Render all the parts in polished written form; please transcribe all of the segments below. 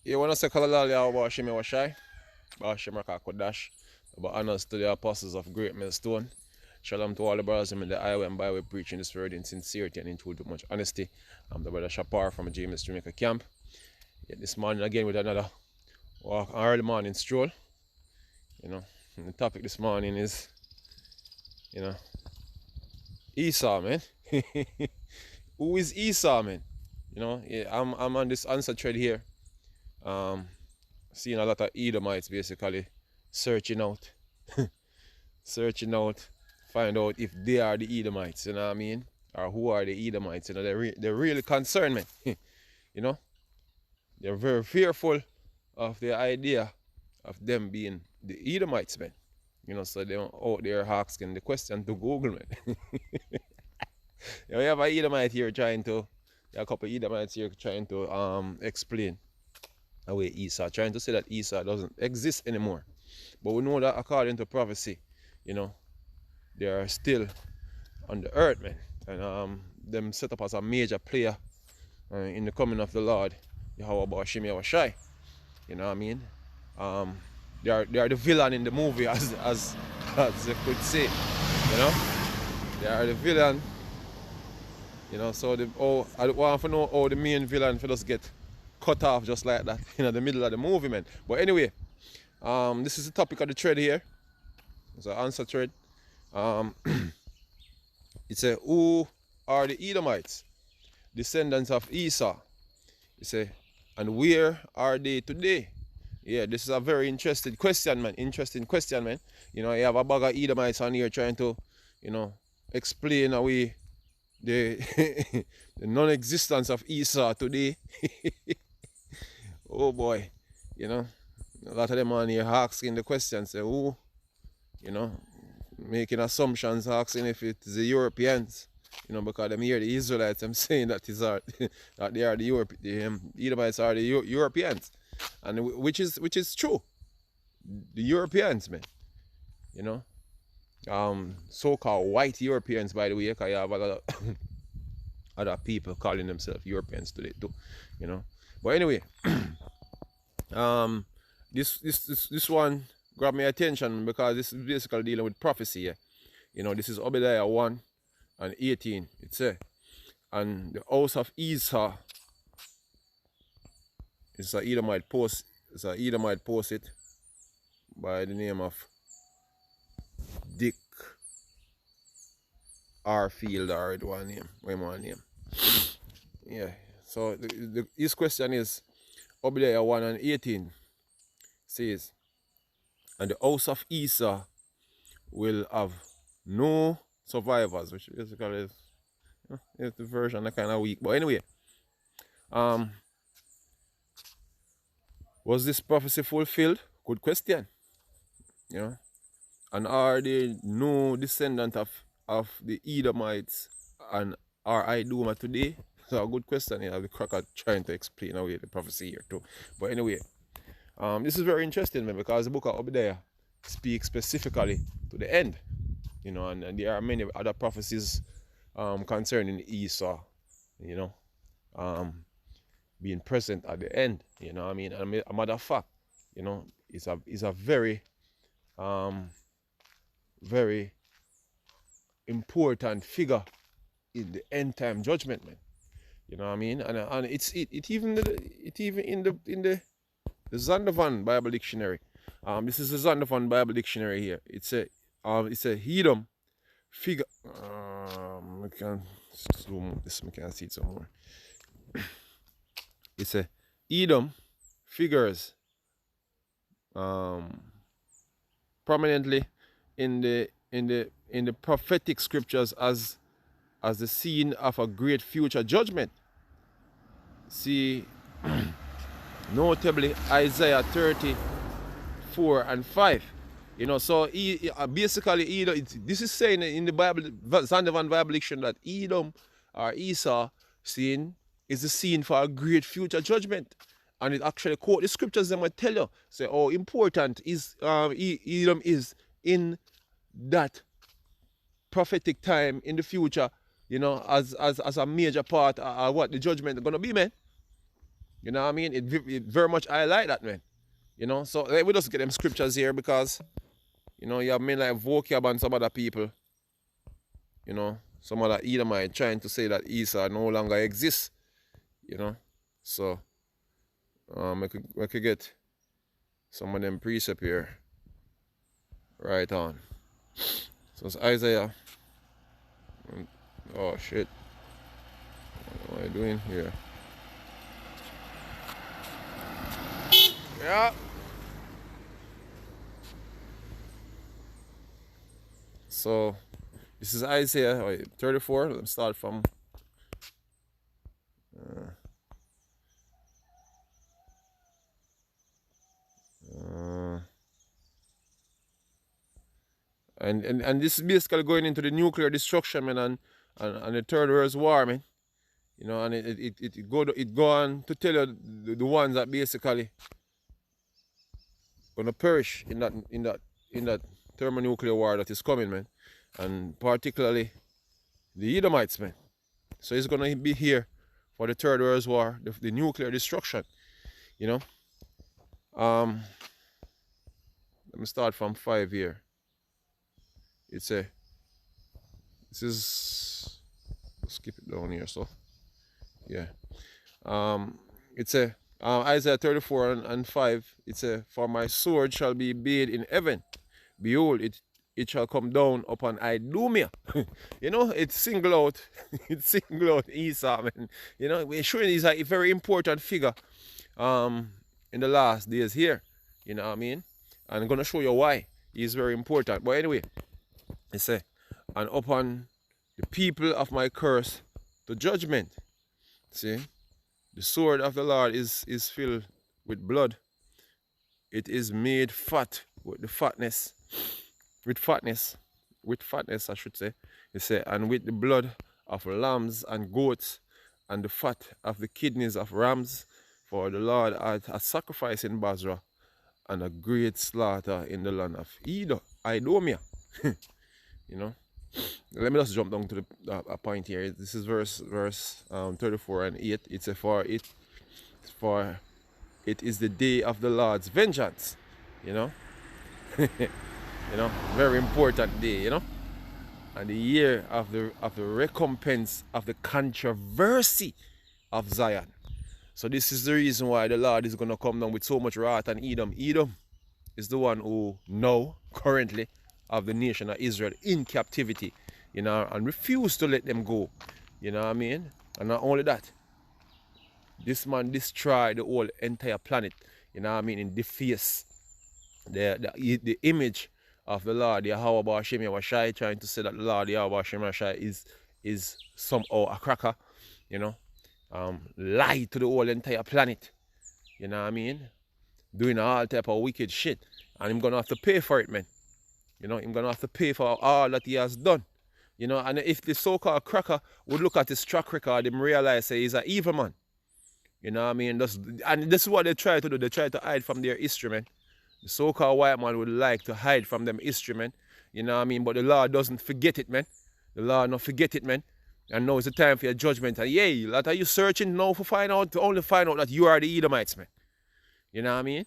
You want to say Kalalali about Shimi Washai? About Shemraka Kodash. About honors to the apostles of Great Millstone. Shalom to all the brothers in the highway and byway preaching this word in sincerity and in truth with much honesty. I'm the brother Shapar from James Jamaica camp. Yet this morning again with another walk, early morning stroll. You know, and the topic this morning is, Esau, man. Who is Esau, man? Yeah, I'm on this answer thread here. Seeing a lot of Edomites basically searching out, find out if they are the Edomites, you know what I mean? Or who are the Edomites, they're really concerned, man. you know, they're very fearful of the idea of them being the Edomites, man. So they're out there asking the question to Google, man. We have a Edomite here a couple of Edomites here trying to explain away Esau, trying to say that Esau doesn't exist anymore. But we know that according to prophecy, they are still on the earth, man. And them set up as a major player in the coming of the Lord, Yahweh Shimi Washai. You know what I mean? They are the villain in the movie, as they could say. They are the villain. So I want to know how the main villain for just get cut off just like that in the middle of the movie, man. But anyway, this is the topic of the thread here. It's an answer thread. It says, who are the Edomites, descendants of Esau? It says, and where are they today? Yeah, this is a very interesting question, man. You have a bag of Edomites on here trying to, explain away the the non-existence of Esau today. Oh boy, a lot of them on here asking the question, say who, making assumptions, asking if it's the Europeans, because them hear the Israelites, I'm saying that that they are the Edomites are the Europeans, and which is true, the Europeans, man. So-called white Europeans, by the way, because you have a lot of other people calling themselves Europeans today too, But anyway, this one grabbed my attention because this is basically dealing with prophecy. Yeah? This is Obadiah 1 and 18. It says, and the house of Esau, it's an Edomite post it by the name of Dick Arfield, or one name. Yeah. So his question is Obadiah 1 and 18 says, and the house of Esau will have no survivors, which basically is the version that kind of weak. But anyway, was this prophecy fulfilled? Good question. And are there no descendant of the Edomites and are Idoma today? So a good question. The cracker trying to explain away the prophecy here too. But anyway, this is very interesting, man, because the book of Obadiah speaks specifically to the end. And there are many other prophecies concerning Esau, being present at the end. And a matter of fact, it's a very very important figure in the end time judgment, man. And it even in the Zondervan Bible Dictionary. This is the Zondervan Bible Dictionary here. It's a Edom figure. I can zoom this. I can see it some more. It's a Edom figures prominently in the prophetic scriptures as the scene of a great future judgment. See, notably Isaiah 34 and 5. So basically, this is saying in the Bible, Zondervan Bible Dictionary, that Edom or Esau scene is the scene for a great future judgment. And it actually quote the scriptures them will tell you, say how important is Edom is in that prophetic time in the future, as a major part of what the judgment is gonna be, man. You know what I mean? It very much highlight that, man. You know, so let me just get them scriptures here because, you know, you have men like Vocab and some other people, you know, some other Edomite trying to say that Esau no longer exists, you know. So, I could get some of them precept here right on. So it's Isaiah. Oh shit. What am I doing here? Yeah. So this is Isaiah 34. Let's start from and this is basically going into the nuclear destruction, man, and the Third World War, man. You know, and it go on to tell you the ones that basically gonna perish in that thermonuclear war that is coming, man, and particularly the Edomites, man. So it's gonna be here for the Third World War, the nuclear destruction. You know, let me start from 5 here. It's a this is skip it down here, so yeah. It's a Isaiah 34 and 5. It's a for my sword shall be bathed in heaven. Behold, it shall come down upon Idumea. You know, it's single out, it's single out Esau, man. You know, we're showing he's a very important figure in the last days here. You know what I mean? And I'm gonna show you why he's very important. But anyway, it say, and upon the people of my curse to judgment. See, the sword of the Lord is filled with blood. It is made fat with the fatness, with fatness, I should say. It say, and with the blood of lambs and goats, and the fat of the kidneys of rams, for the Lord had a sacrifice in Basra, and a great slaughter in the land of Edomia. You know, let me just jump down to a point here. This is verse 34 and 8. It's a for it is the day of the Lord's vengeance. You know, you know, very important day. You know, and the year of the recompense of the controversy of Zion. So this is the reason why the Lord is gonna come down with so much wrath on Edom. Edom is the one who now currently of the nation of Israel in captivity, you know, and refuse to let them go. You know what I mean? And not only that, this man destroyed the whole entire planet, you know what I mean, in deface the image of the Lord Yahweh Ba'ashem Yahweh, trying to say that the Lord Yahweh Ba'ashem Yahweh is somehow a cracker, you know, lie to the whole entire planet, you know what I mean, doing all type of wicked shit, and I'm gonna have to pay for it, man. You know, I'm gonna have to pay for all that he has done. You know, and if the so-called cracker would look at his track record, him realize say he's an evil man. You know what I mean? And this is what they try to do. They try to hide from their history, man. The so-called white man would like to hide from them history, man. You know what I mean? But the Lord doesn't forget it, man. The Lord not forget it, man. And now it's the time for your judgment. And yeah, lot are you searching now for find out to only find out that you are the Edomites, man. You know what I mean?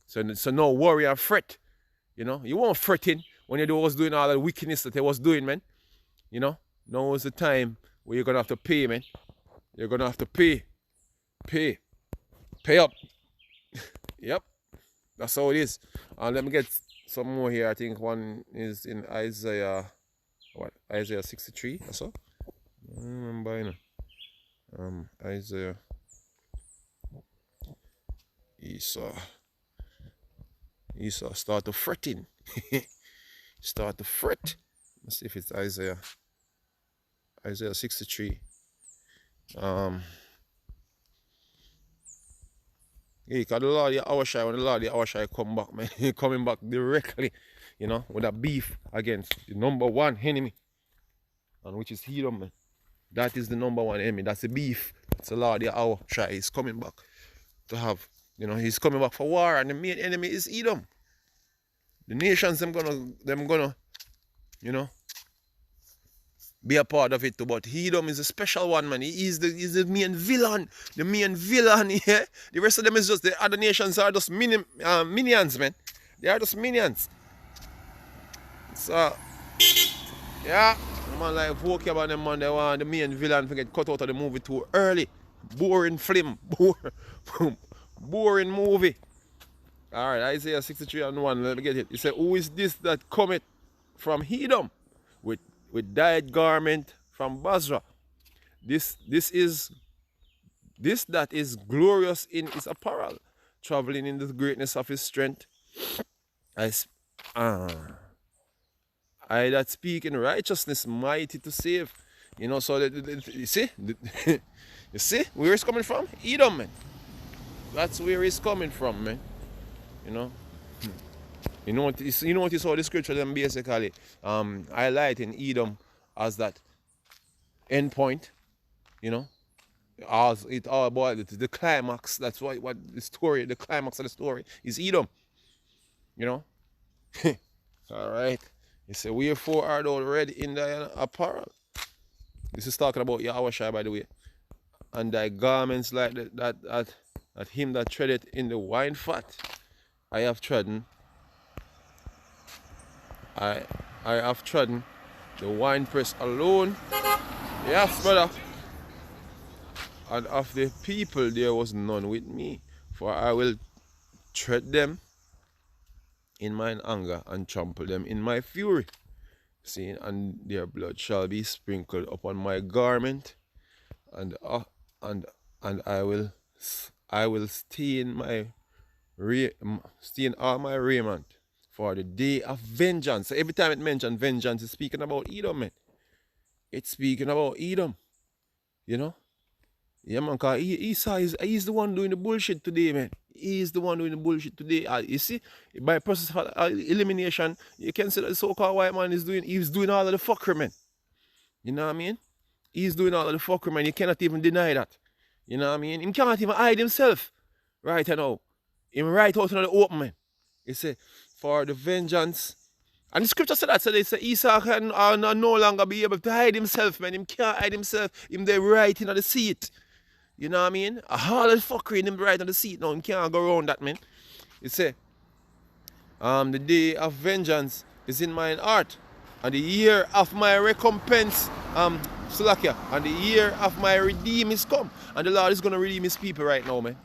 So no worry and fret. You know, you won't fretting when you was doing all the wickedness that they was doing, man. You know, now is the time where you're gonna have to pay, man. You're gonna have to pay up. Yep, that's how it is. Let me get some more here. I think one is in Isaiah, Isaiah 63 or so. I don't remember, you know. Isaiah, Esau start to fretting. Start to fret. Let's see if it's Isaiah 63. Yeah, because the Lord Yahushua, when the Lord Yahushua come back, man, he coming back directly, you know, with a beef against the number one enemy, and which is Edom, man. That is the number one enemy. That's the beef. That's the Lord Yahushua. He's coming back to have, you know, he's coming back for war, and the main enemy is Edom. The nations, them gonna, you know, be a part of it too. But Edom is a special one, man. He's the main villain. The main villain, yeah. The rest of them is just, the other nations are just minions, man. They are just minions. So, yeah. Man, like vocab and them, man, they want the main villain to get cut out of the movie too early. Boring film. Boring movie. Alright, Isaiah 63 and 1. Let me get it. He said, who is this that cometh from Edom with dyed garment from Basra? This that is glorious in his apparel, traveling in the greatness of his strength. I that speak in righteousness, mighty to save. You know, so you see, you see where it's coming from? Edom, man. That's where it's coming from, man. You know. You know what you saw the scripture them basically highlighting Edom as that end point, you know. As it all about the climax. That's what the story, the climax of the story is Edom. You know. Alright. He said, wherefore art thou already in thy apparel? This is talking about Yahweh, by the way. And thy garments like that him that treadeth in the wine fat. I have trodden. I have trodden the winepress alone. Yes, brother. And of the people there was none with me. For I will tread them in mine anger and trample them in my fury. See, and their blood shall be sprinkled upon my garment, and I will stain all my raiment for the day of vengeance. So every time it mentions vengeance, it's speaking about Edom, man. It's speaking about Edom. You know? Yeah, man, because Esau he's the one doing the bullshit today, man. He's the one doing the bullshit today. You see, by process of elimination, you can say that the so-called white man he's doing all of the fuckery, man. You know what I mean? He's doing all of the fuckery, man. You cannot even deny that. You know what I mean? He cannot even hide himself right now. Him right out in the open, man. He say, for the vengeance. And the scripture said that, so they say Esau can no longer be able to hide himself, man. Him can't hide himself. Him there right in the seat. You know what I mean? All the fuckery in him right on the seat now. He can't go around that, man. He say, the day of vengeance is in mine heart, and the year of my recompense, Slovakia, and the year of my redeem is come. And the Lord is going to redeem his people right now, man.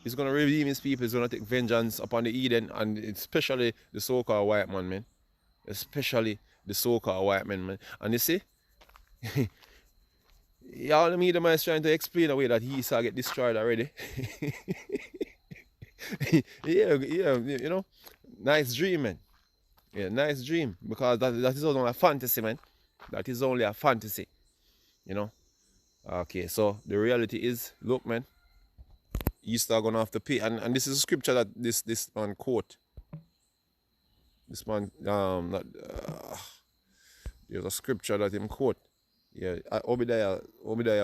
He's going to redeem his people. He's going to take vengeance upon the Eden, and especially the so-called white man, man. Especially the so-called white man. And you see, y'all the Edomites trying to explain away that Esau get destroyed already. yeah, you know, nice dream, man. Yeah, nice dream, because that is only a fantasy, man. That is only a fantasy, you know. Okay, so the reality is, look, man, Esau gonna have to pay, and this is a scripture that this man quote. This man there's a scripture that him quote. Yeah, Obadiah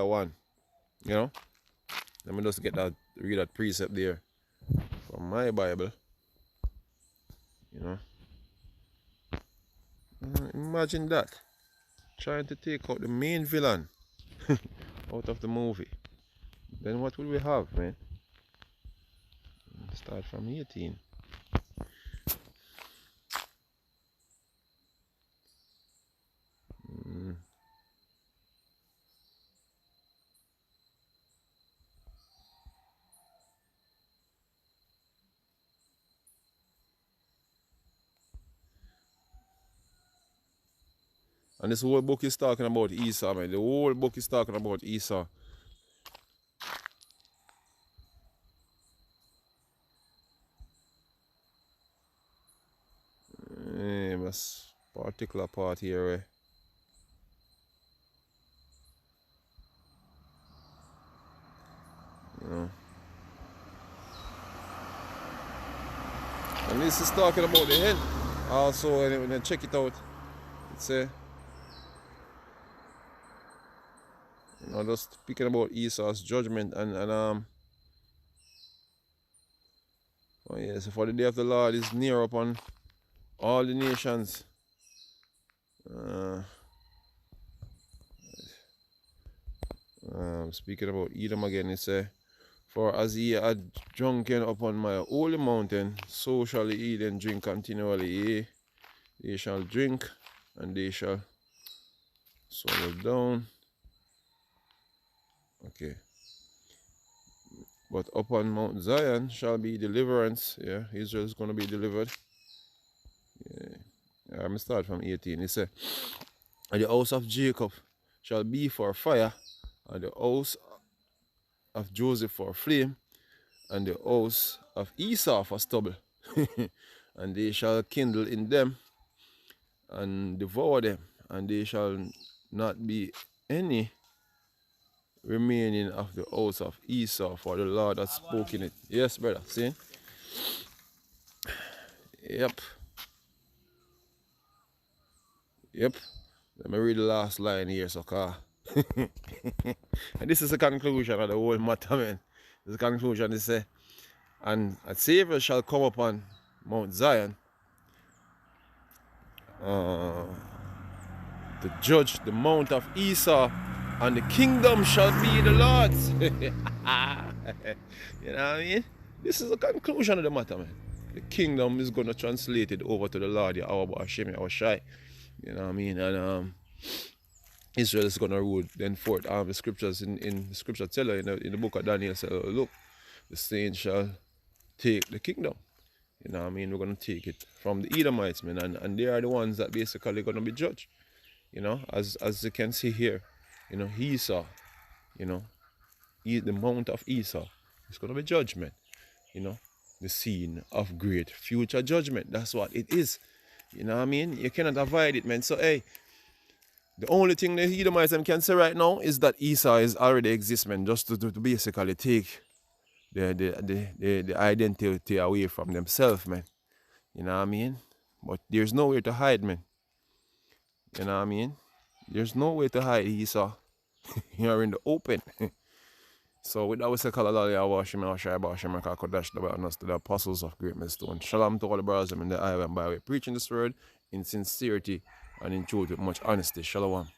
1. You know? Let me just read that precept there from my Bible. You know? Imagine that. Trying to take out the main villain out of the movie. Then what will we have, man? Start from 18. And this whole book is talking about Esau, man. The whole book is talking about Esau. This particular part here. You know. And this is talking about the end. Also, when I check it out, it's a you know, just speaking about Esau's judgment and oh yes, for the day of the Lord is near upon all the nations. Speaking about Edom again, it say, for as he had drunken upon my holy mountain, so shall he eat and drink continually. Yea, they shall drink and they shall swallow down. Okay. But upon Mount Zion shall be deliverance. Yeah, Israel is going to be delivered. Yeah. I'm going to start from 18. It says, and the house of Jacob shall be for fire, and the house of Joseph for flame, and the house of Esau for stubble. And they shall kindle in them and devour them, and there shall not be any remaining of the house of Esau, for the Lord hath spoken it. Yes, brother. See? Yep. Yep. Let me read the last line here, so and this is the conclusion of the whole matter, man. This is the conclusion. They say, and a Savior shall come upon Mount Zion to judge the mount of Esau, and the kingdom shall be the Lord's. You know what I mean? This is the conclusion of the matter, man. The kingdom is going to translate it over to the Lord, our Hashem, our Shai. You know what I mean? And Israel is going to rule then forth. The scriptures in the scripture tell her in the book of Daniel, say, oh, look, the saints shall take the kingdom. You know what I mean? We're going to take it from the Edomites, man. And they are the ones that basically going to be judged. You know, as you can see here, you know, Esau, you know, the mount of Esau, it's going to be judgment. You know, the scene of great future judgment. That's what it is. You know what I mean? You cannot avoid it, man. So, hey, the only thing the Edomites can say right now is that Esau is already exists, man, just to basically take the identity away from themselves, man. You know what I mean? But there's nowhere to hide, man. You know what I mean? There's no way to hide Esau. You're in the open. So with that we say call Allah Yahweh Shai Bashim Kodash the us to the apostles of Great Millstone. Shalom to all the brothers in the island by way preaching this word in sincerity and in truth with much honesty. Shalom.